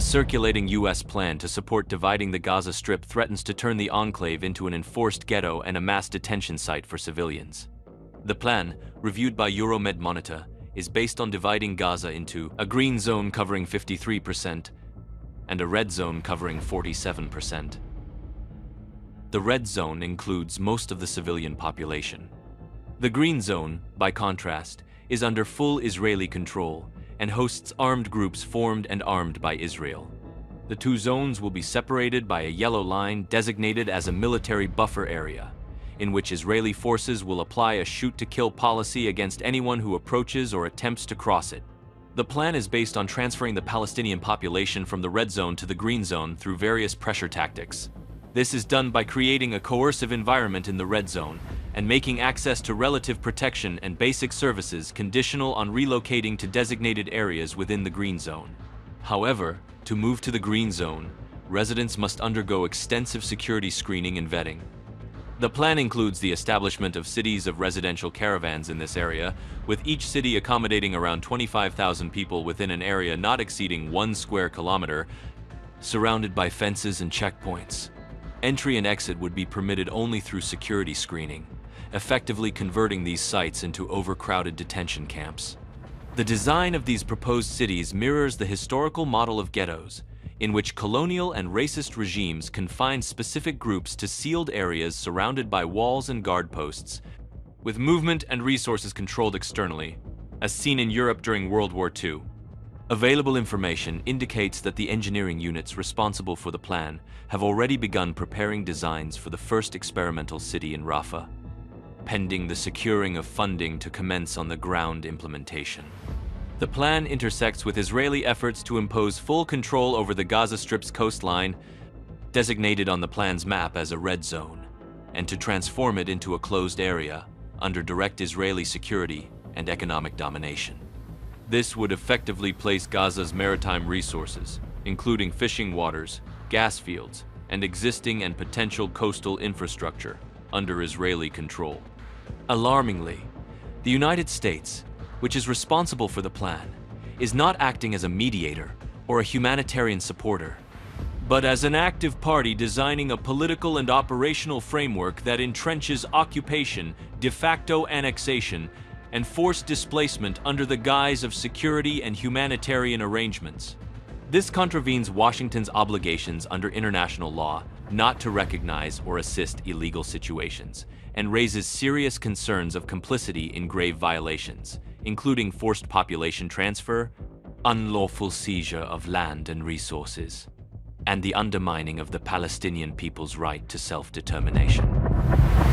A circulating U.S. plan to support dividing the Gaza Strip threatens to turn the enclave into an enforced ghetto and a mass detention site for civilians. The plan, reviewed by Euromed Monitor, is based on dividing Gaza into a green zone covering 53% and a red zone covering 47%. The red zone includes most of the civilian population. The green zone, by contrast, is under full Israeli control and hosts armed groups formed and armed by Israel. The two zones will be separated by a yellow line designated as a military buffer area, in which Israeli forces will apply a shoot-to-kill policy against anyone who approaches or attempts to cross it. The plan is based on transferring the Palestinian population from the red zone to the green zone through various pressure tactics. This is done by creating a coercive environment in the red zone and making access to relative protection and basic services conditional on relocating to designated areas within the green zone. However, to move to the green zone, residents must undergo extensive security screening and vetting. The plan includes the establishment of cities of residential caravans in this area, with each city accommodating around 25,000 people within an area not exceeding 1 square kilometer, surrounded by fences and checkpoints. Entry and exit would be permitted only through security screening, effectively converting these sites into overcrowded detention camps. The design of these proposed cities mirrors the historical model of ghettos, in which colonial and racist regimes confined specific groups to sealed areas surrounded by walls and guard posts, with movement and resources controlled externally, as seen in Europe during World War II. Available information indicates that the engineering units responsible for the plan have already begun preparing designs for the first experimental city in Rafah, pending the securing of funding to commence on the ground implementation. The plan intersects with Israeli efforts to impose full control over the Gaza Strip's coastline, designated on the plan's map as a red zone, and to transform it into a closed area under direct Israeli security and economic domination. This would effectively place Gaza's maritime resources, including fishing waters, gas fields, and existing and potential coastal infrastructure, under Israeli control. Alarmingly, the United States, which is responsible for the plan, is not acting as a mediator or a humanitarian supporter, but as an active party designing a political and operational framework that entrenches occupation, de facto annexation, and forced displacement under the guise of security and humanitarian arrangements. This contravenes Washington's obligations under international law not to recognize or assist illegal situations, and raises serious concerns of complicity in grave violations, including forced population transfer, unlawful seizure of land and resources, and the undermining of the Palestinian people's right to self-determination.